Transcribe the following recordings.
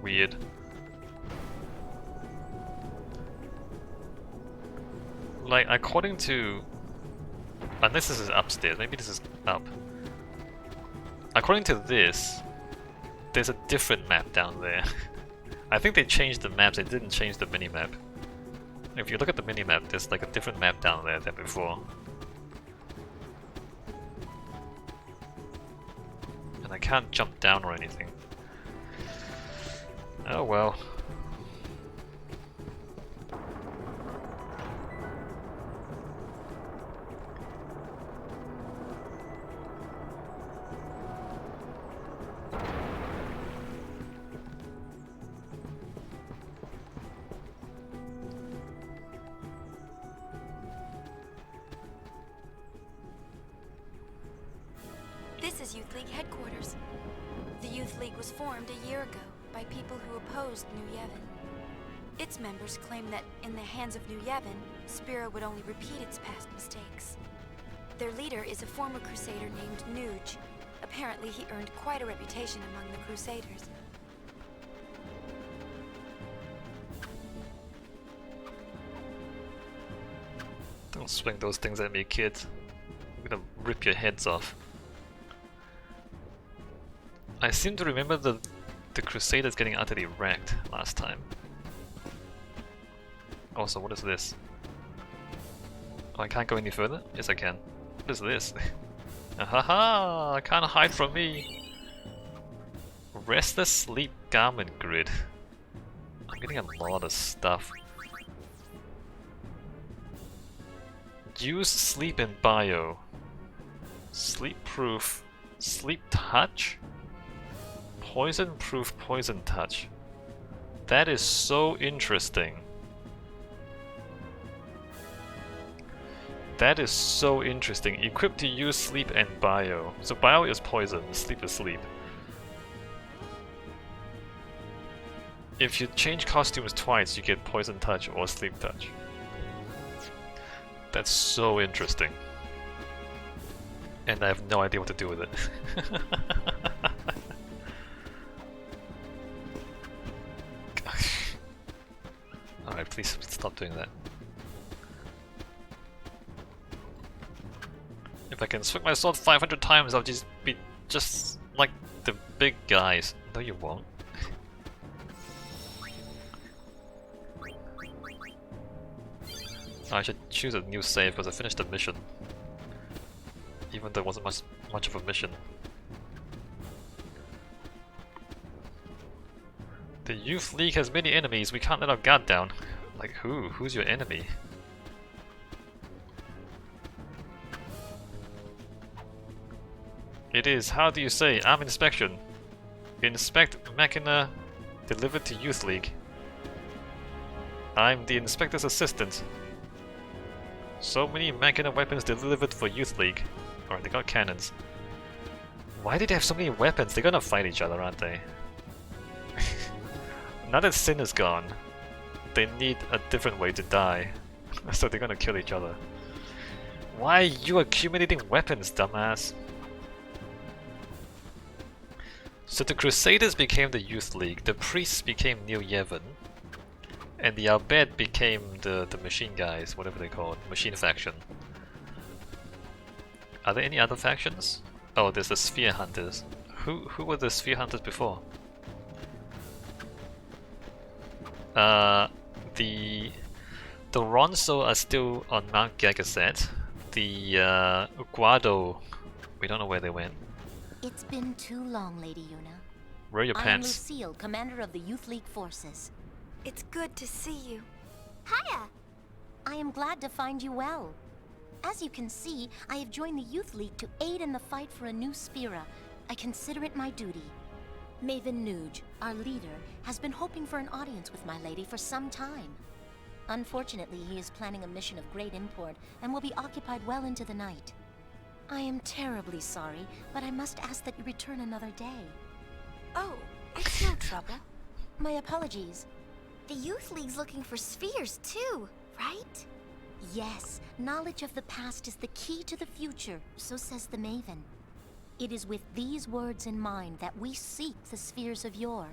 Weird. Like, according to... Unless this is upstairs, maybe this is up. According to this, there's a different map down there. I think they changed the maps, they didn't change the minimap. If you look at the minimap, there's like a different map down there than before. And I can't jump down or anything. Oh well. This is Youth League headquarters. The Youth League was formed a year ago by people who opposed New Yevon. Its members claim that in the hands of New Yevon, Spira would only repeat its past mistakes. Their leader is a former Crusader named Nuge. Apparently he earned quite a reputation among the Crusaders. Don't swing those things at me, kids. I'm gonna rip your heads off. I seem to remember the Crusaders getting utterly wrecked last time. Also, what is this? Oh, I can't go any further? Yes, I can. What is this? Ahaha! Can't hide from me! Restless Sleep Garment Grid. I'm getting a lot of stuff. Use Sleep and Bio. Sleep Proof. Sleep Touch? Poison Proof Poison Touch. That is so interesting. That is so interesting. Equipped to use Sleep and Bio. So Bio is poison, Sleep is sleep. If you change costumes twice, you get Poison Touch or Sleep Touch. That's so interesting. And I have no idea what to do with it. Alright, please stop doing that. If I can swing my sword 500 times, I'll just be just like the big guys. No, you won't. I should choose a new save because I finished the mission. Even though it wasn't much of a mission. The Youth League has many enemies, we can't let our guard down. Like who? Who's your enemy? It is, how do you say, arm inspection. Inspect Machina delivered to Youth League. I'm the inspector's assistant. So many Machina weapons delivered for Youth League. Alright, they got cannons. Why did they have so many weapons? They're gonna fight each other, aren't they? Now that Sin is gone, they need a different way to die. So they're gonna kill each other. Why are you accumulating weapons, dumbass? So the Crusaders became the Youth League, the Priests became New Yevon, and the Albed became the Machine Guys, whatever they call it, Machine Faction. Are there any other factions? Oh, there's the Sphere Hunters. Who were the Sphere Hunters before? The Ronso are still on Mount Gagaset. The Guado, we don't know where they went. It's been too long, Lady Yuna. Where are your I am pants? Lucille, commander of the Youth League forces. It's good to see you. Hiya! I am glad to find you well. As you can see, I have joined the Youth League to aid in the fight for a new Spira. I consider it my duty. Maven Nuge, our leader, has been hoping for an audience with my lady for some time. Unfortunately, he is planning a mission of great import and will be occupied well into the night. I am terribly sorry, but I must ask that you return another day. Oh, it's no trouble. My apologies. The Youth League's looking for spheres too, right? Yes, knowledge of the past is the key to the future, so says the Maven. It is with these words in mind that we seek the spheres of yore.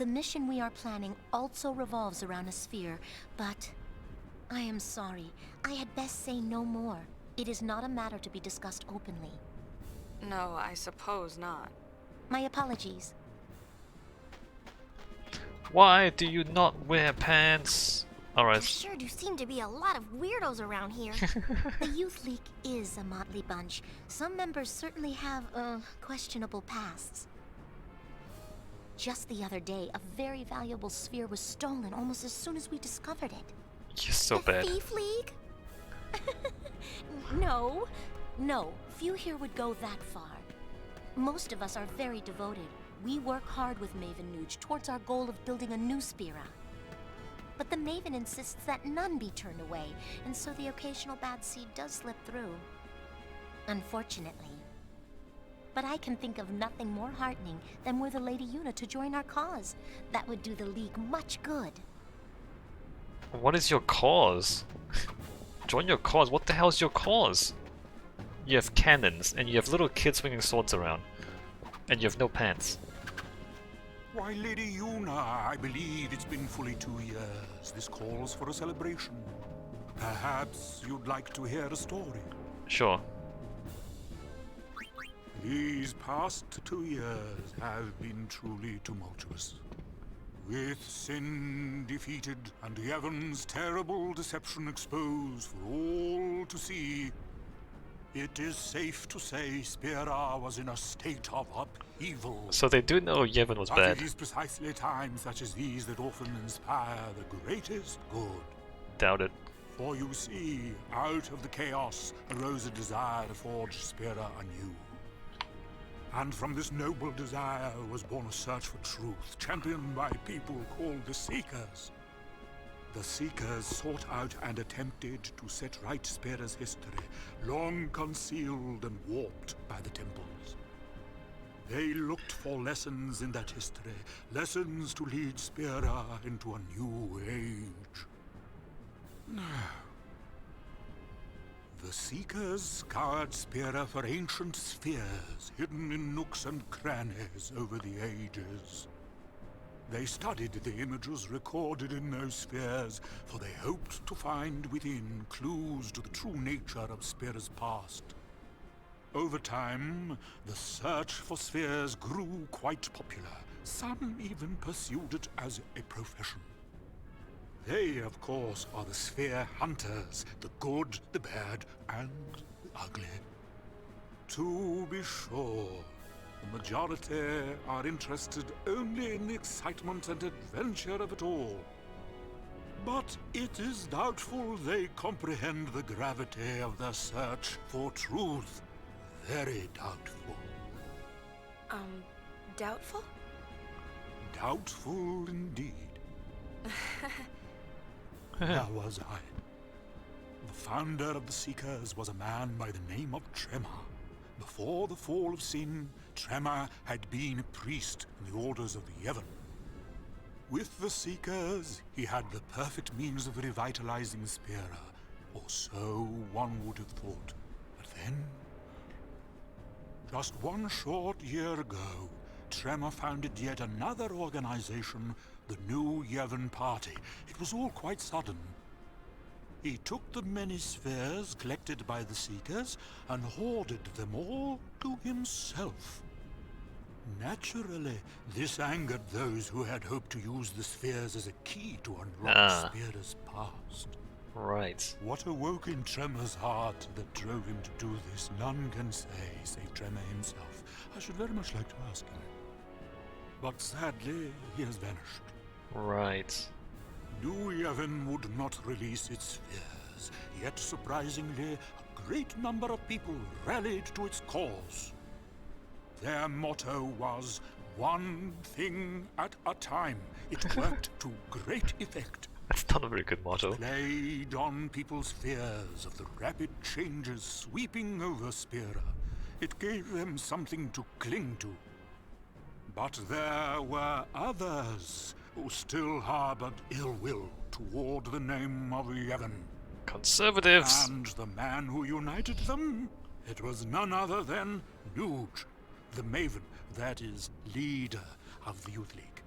The mission we are planning also revolves around a sphere, but I am sorry. I had best say no more. It is not a matter to be discussed openly. No, I suppose not. My apologies. Why do you not wear pants? There Alright. sure do seem to be a lot of weirdos around here. The Youth League is a motley bunch. Some members certainly have, questionable pasts. Just the other day, a very valuable sphere was stolen almost as soon as we discovered it. You're so The bad. Thief League? No. No, few here would go that far. Most of us are very devoted. We work hard with Maven Nuge towards our goal of building a new Spira. But the Maven insists that none be turned away, and so the occasional bad seed does slip through. Unfortunately. But I can think of nothing more heartening than were the Lady Yuna to join our cause. That would do the League much good. What is your cause? Join your cause? What the hell is your cause? You have cannons, and you have little kids swinging swords around. And you have no pants. Why, Lady Yuna, I believe it's been fully 2 years. This calls for a celebration. Perhaps you'd like to hear a story. Sure. These past 2 years have been truly tumultuous. With sin defeated and Yevon's terrible deception exposed for all to see, it is safe to say Spira was in a state of upheaval. So they do know Yevon was But bad. it is precisely times such as these that often inspire the greatest good. Doubt it. For you see, out of the chaos arose a desire to forge Spira anew. And from this noble desire was born a search for truth, championed by people called the Seekers. The Seekers sought out and attempted to set right Spira's history, long concealed and warped by the temples. They looked for lessons in that history, lessons to lead Spira into a new age. The Seekers scoured Spira for ancient spheres, hidden in nooks and crannies over the ages. They studied the images recorded in those spheres, for they hoped to find within clues to the true nature of Spira's past. Over time, the search for spheres grew quite popular. Some even pursued it as a profession. They, of course, are the sphere hunters, the good, the bad, and the ugly. To be sure, the majority are interested only in the excitement and adventure of it all. But it is doubtful they comprehend the gravity of their search for truth. Very doubtful. Doubtful? Doubtful indeed. Where was I? The founder of the Seekers was a man by the name of Tremor. Before the fall of sin, Tremor had been a priest in the orders of the Yevon. With the Seekers, he had the perfect means of revitalizing Spira, or so one would have thought. But then, just 1 short year ago, Tremor founded yet another organization, the New Yevon Party. It was all quite sudden. He took the many spheres collected by the Seekers and hoarded them all to himself. Naturally, this angered those who had hoped to use the spheres as a key to unlock Spira's past. Right. What awoke in Tremor's heart that drove him to do this, none can say, save Tremor himself. I should very much like to ask him. But sadly, he has vanished. Right. New Yevon would not release its spheres, yet surprisingly, a great number of people rallied to its cause. Their motto was, one thing at a time. It worked to great effect. That's not a very good motto. Played on people's fears of the rapid changes sweeping over Spira. It gave them something to cling to. But there were others who still harbored ill will toward the name of Yevon. Conservatives! And the man who united them, it was none other than Nuge, the Maven, that is, leader of the Youth League.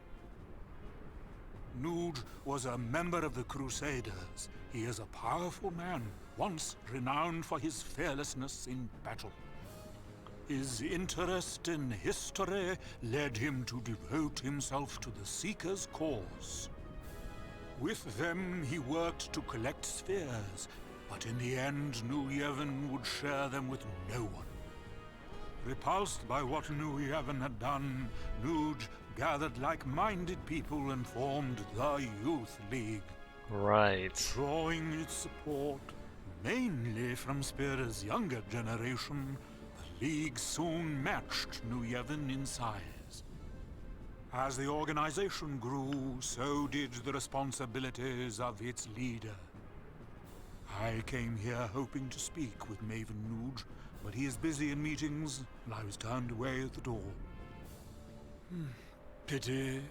Nude was a member of the Crusaders. He is a powerful man, once renowned for his fearlessness in battle. His interest in history led him to devote himself to the Seeker's cause. With them, he worked to collect spheres, but in the end, New Yevon would share them with no one. Repulsed by what New Yevon had done, Nude gathered like-minded people and formed the Youth League. Right. Drawing its support mainly from Spira's younger generation, the League soon matched New Yevon in size. As the organization grew, so did the responsibilities of its leader. I came here hoping to speak with Maven Nuge, but he is busy in meetings, and I was turned away at the door. Pity.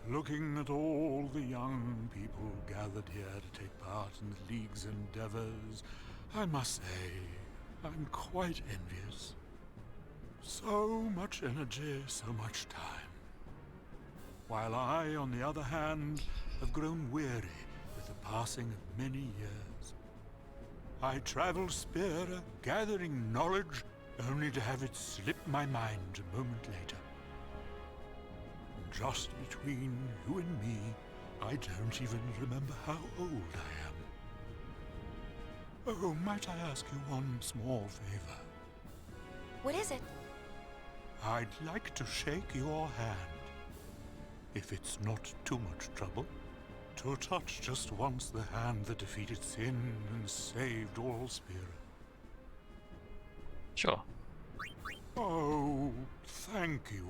Looking at all the young people gathered here to take part in the League's endeavors, I must say, I'm quite envious. So much energy, so much time. While I, on the other hand, have grown weary with the passing of many years. I travel Spira, gathering knowledge, only to have it slip my mind a moment later. And just between you and me, I don't even remember how old I am. Oh, might I ask you one small favor? What is it? I'd like to shake your hand. If it's not too much trouble. To touch just once the hand that defeated sin and saved all Spira. Sure. Oh, thank you.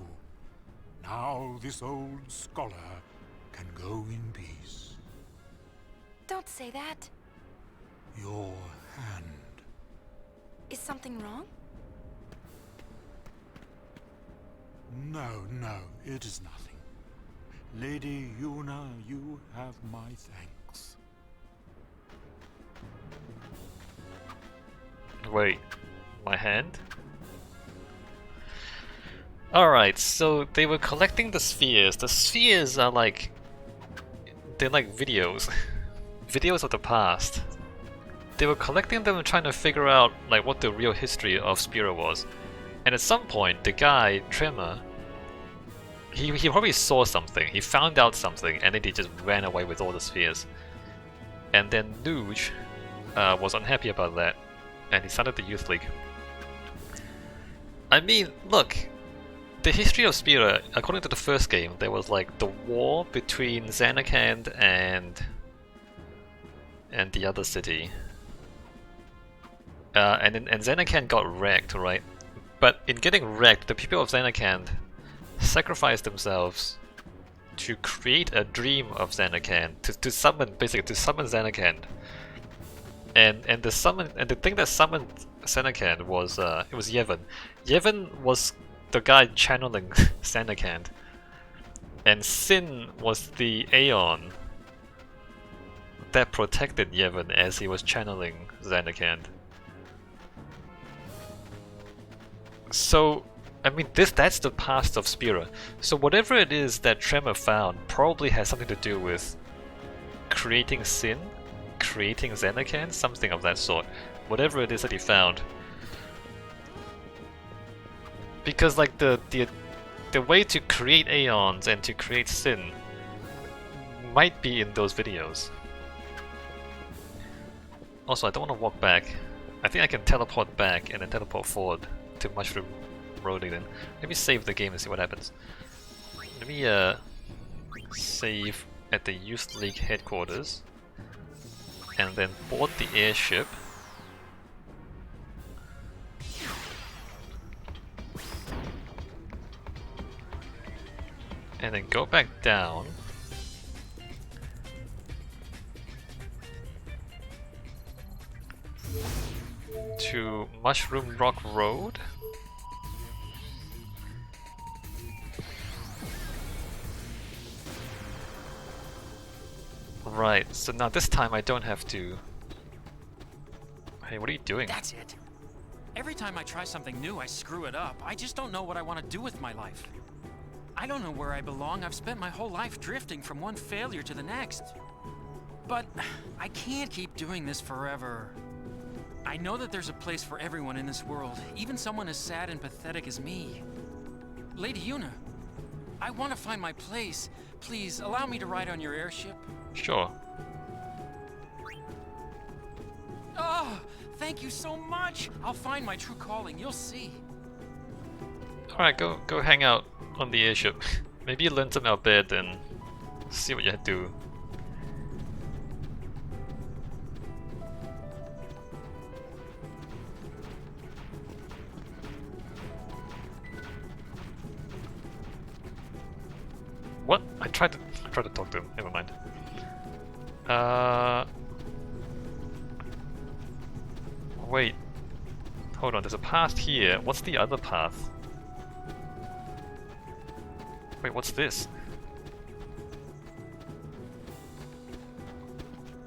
Now this old scholar can go in peace. Don't say that. Your hand. Is something wrong? No, it is nothing. Lady Yuna, you have my thanks. Wait, my hand? Alright, so they were collecting the spheres. The spheres are like... they're like videos. Videos of the past. They were collecting them and trying to figure out like what the real history of Spira was. And at some point, the guy, Tremor, he probably saw something, he found out something, and then he just ran away with all the spheres. And then Nuge was unhappy about that, and he started the Youth League. I mean, look, the history of Spira, according to the first game, there was like the war between Zanarkand and the other city. And Zanarkand got wrecked, right? But in getting wrecked, the people of Zanarkand sacrificed themselves to create a dream of Zanarkand, to summon Zanarkand. And the thing that summoned Zanarkand was it was Yevon. Yevon was the guy channeling Zanarkand. And Sin was the Aeon that protected Yevon as he was channeling Zanarkand. So, I mean, that's the past of Spira. So whatever it is that Tremor found probably has something to do with creating Sin, creating Zanarkand, something of that sort. Whatever it is that he found. Because like the way to create Aeons and to create Sin might be in those videos. Also, I don't want to walk back. I think I can teleport back and then teleport forward to Mushroom Road again. Let me save the game and see what happens. Let me save at the Youth League headquarters and then board the airship. And then go back down. To Mushroom Rock Road. Right, so now this time I don't have to... Hey, what are you doing? That's it. Every time I try something new, I screw it up. I just don't know what I want to do with my life. I don't know where I belong. I've spent my whole life drifting from one failure to the next. But I can't keep doing this forever. I know that there's a place for everyone in this world, even someone as sad and pathetic as me. Lady Yuna, I want to find my place. Please, allow me to ride on your airship. Sure. Oh, thank you so much! I'll find my true calling, you'll see. Alright, go hang out on the airship. Maybe you learn some Albed and see what you do. What? I tried to talk to him. Never mind. Wait. Hold on, there's a path here. What's the other path? Wait, what's this?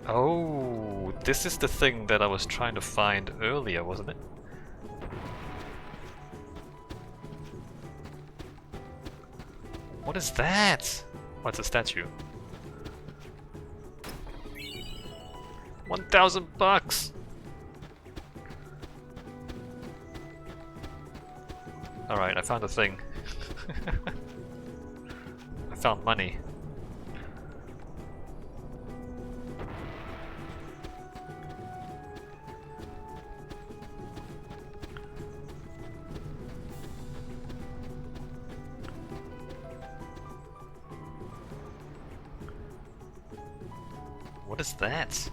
Oh, this is the thing that I was trying to find earlier, wasn't it? What is that? What's a statue? 1,000 bucks! Alright, I found a thing. I found money. What is that?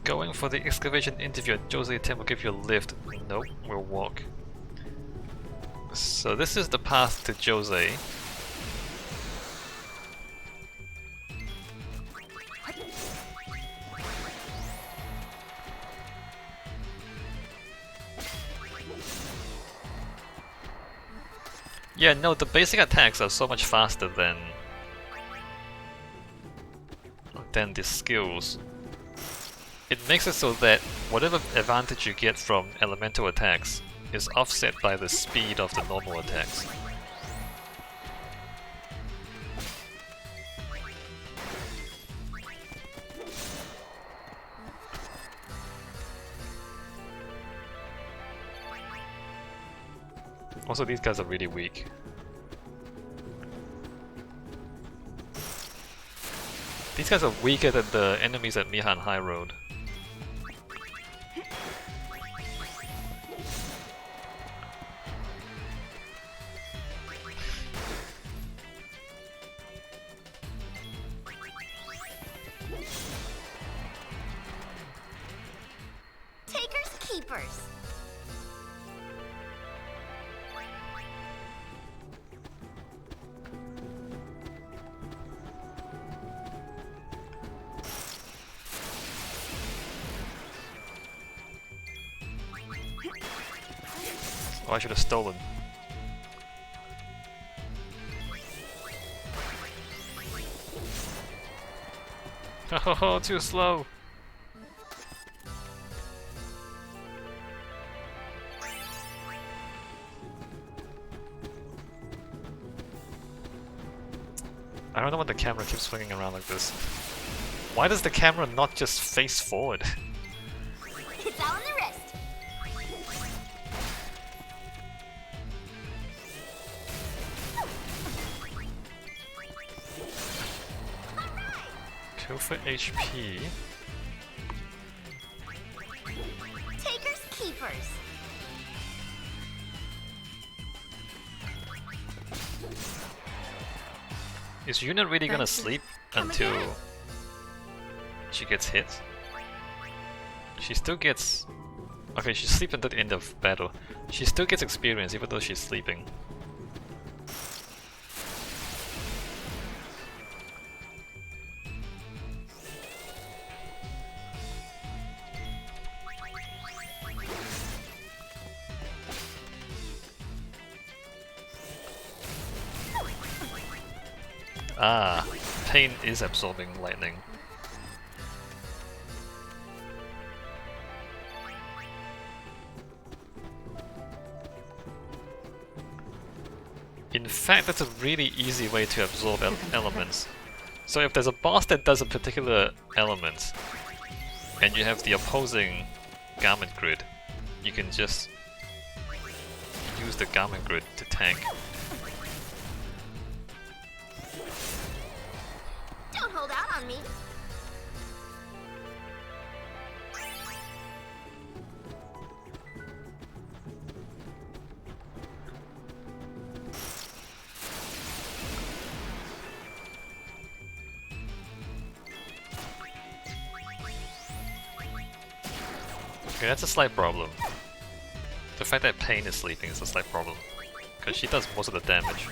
Going for the excavation interview at Jose Tim will give you a lift. Nope, we'll walk. So this is the path to Jose. Yeah, no, the basic attacks are so much faster than the skills. It makes it so that whatever advantage you get from elemental attacks is offset by the speed of the normal attacks. Also, these guys are really weak. These guys are weaker than the enemies at Maechen High Road. Takers keepers. Oh, I should have stolen. Oh, too slow. I don't know why the camera keeps swinging around like this. Why does the camera not just face forward? It's on the wrist. Kill for HP. Takers keepers. Is Yuna really gonna Thank you. sleep Come until again. she gets hit? She still gets... Okay, she sleeps until the end of battle. She still gets experience even though she's sleeping. Ah, Pain is absorbing lightning. In fact, that's a really easy way to absorb elements. So if there's a boss that does a particular element, and you have the opposing garment grid, you can just use the garment grid to tank. Don't hold out on me. Okay, that's a slight problem. The fact that Pain is sleeping is a slight problem, because she does most of the damage.